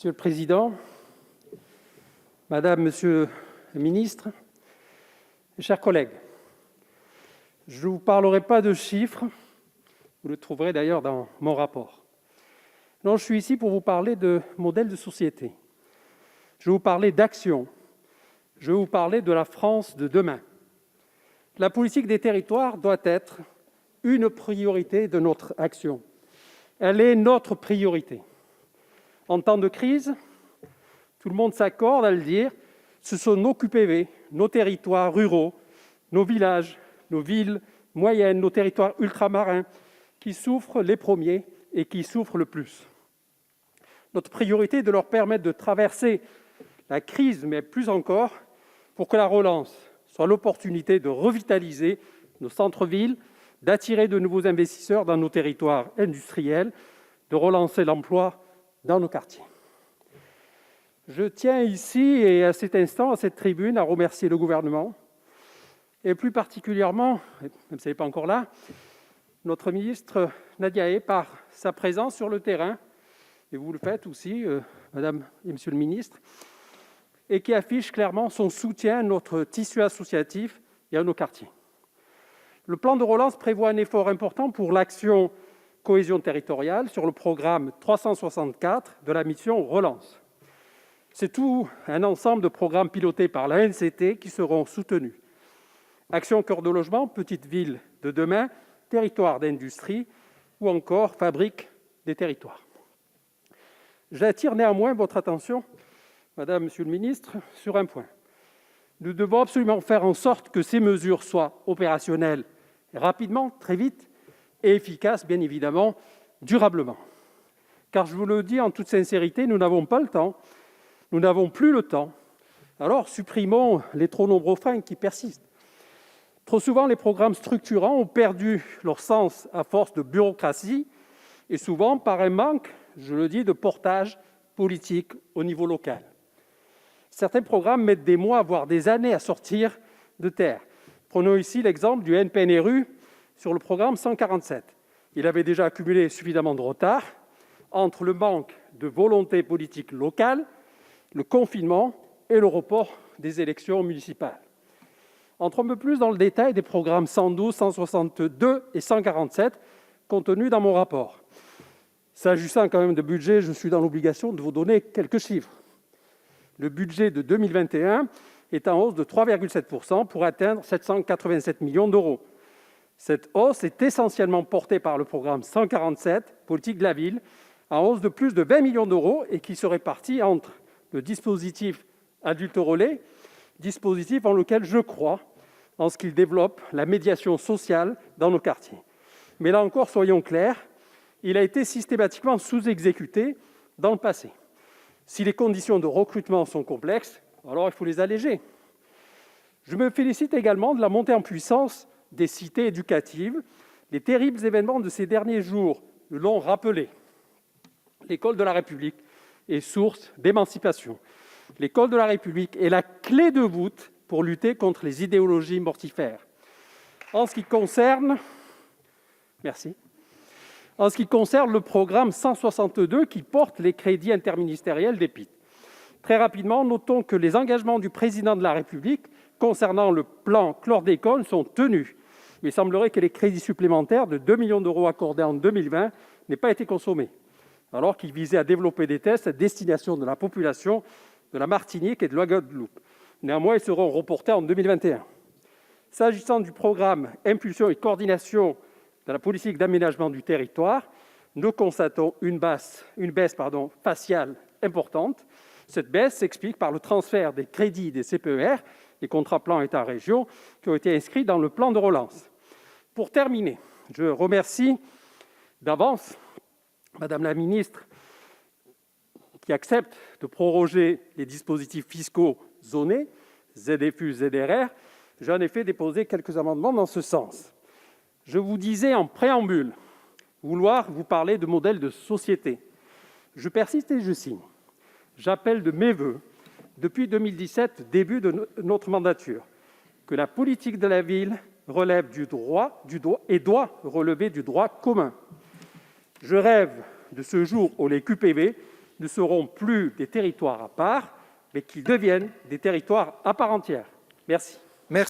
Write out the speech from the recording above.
Monsieur le président, madame, monsieur le ministre, mes chers collègues, je ne vous parlerai pas de chiffres, vous le trouverez d'ailleurs dans mon rapport. Non, je suis ici pour vous parler de modèle de société. Je vais vous parler d'action. Je vais vous parler de la France de demain. La politique des territoires doit être une priorité de notre action. Elle est notre priorité. En temps de crise, tout le monde s'accorde à le dire, ce sont nos QPV, nos territoires ruraux, nos villages, nos villes moyennes, nos territoires ultramarins qui souffrent les premiers et qui souffrent le plus. Notre priorité est de leur permettre de traverser la crise, mais plus encore, pour que la relance soit l'opportunité de revitaliser nos centres-villes, d'attirer de nouveaux investisseurs dans nos territoires industriels, de relancer l'emploi dans nos quartiers. Je tiens ici et à cet instant, à cette tribune, à remercier le gouvernement et plus particulièrement, même si elle n'est pas encore là, notre ministre Nadia Hay par sa présence sur le terrain, et vous le faites aussi, madame et monsieur le ministre, et qui affiche clairement son soutien à notre tissu associatif et à nos quartiers. Le plan de relance prévoit un effort important pour l'action cohésion territoriale sur le programme 364 de la mission Relance. C'est tout un ensemble de programmes pilotés par l'ANCT qui seront soutenus. Action Cœur de Logement, Petites Villes de demain, Territoires d'industrie ou encore Fabrique des territoires. J'attire néanmoins votre attention, madame, monsieur le ministre, sur un point. Nous devons absolument faire en sorte que ces mesures soient opérationnelles rapidement, très vite, et efficaces, bien évidemment, durablement. Car je vous le dis en toute sincérité, nous n'avons pas le temps, nous n'avons plus le temps. Alors supprimons les trop nombreux freins qui persistent. Trop souvent, les programmes structurants ont perdu leur sens à force de bureaucratie et souvent par un manque, je le dis, de portage politique au niveau local. Certains programmes mettent des mois, voire des années à sortir de terre. Prenons ici l'exemple du NPNRU sur le programme 147. Il avait déjà accumulé suffisamment de retard entre le manque de volonté politique locale, le confinement et le report des élections municipales. Entrons un peu plus dans le détail des programmes 112, 162 et 147 contenus dans mon rapport. S'agissant quand même de budget, je suis dans l'obligation de vous donner quelques chiffres. Le budget de 2021 est en hausse de 3,7% pour atteindre 787 millions d'euros. Cette hausse est essentiellement portée par le programme 147, Politique de la ville, en hausse de plus de 20 millions d'euros et qui se répartit entre le dispositif Adulte Relais, dispositif en lequel je crois, en ce qu'il développe la médiation sociale dans nos quartiers. Mais là encore, soyons clairs, il a été systématiquement sous-exécuté dans le passé. Si les conditions de recrutement sont complexes, alors il faut les alléger. Je me félicite également de la montée en puissance des cités éducatives. Les terribles événements de ces derniers jours l'ont rappelé. L'école de la République est source d'émancipation. L'école de la République est la clé de voûte pour lutter contre les idéologies mortifères. En ce qui concerne le programme 162 qui porte les crédits interministériels d'EPID. Très rapidement, notons que les engagements du président de la République concernant le plan chlordécone sont tenus. Mais il semblerait que les crédits supplémentaires de 2 millions d'euros accordés en 2020 n'aient pas été consommés, alors qu'ils visaient à développer des tests à destination de la population de la Martinique et de la Guadeloupe. Néanmoins, ils seront reportés en 2021. S'agissant du programme Impulsion et coordination de la politique d'aménagement du territoire, nous constatons une baisse faciale importante. Cette baisse s'explique par le transfert des crédits des CPER, les contrats plans État-région, qui ont été inscrits dans le plan de relance. Pour terminer, je remercie d'avance Madame la ministre qui accepte de proroger les dispositifs fiscaux zonés, ZFU, ZRR. J'ai en effet déposé quelques amendements dans ce sens. Je vous disais en préambule vouloir vous parler de modèle de société. Je persiste et je signe. J'appelle de mes voeux, depuis 2017, début de notre mandature, que la politique de la ville relève du droit et doit relever du droit commun. Je rêve de ce jour où les QPV ne seront plus des territoires à part, mais qu'ils deviennent des territoires à part entière. Merci.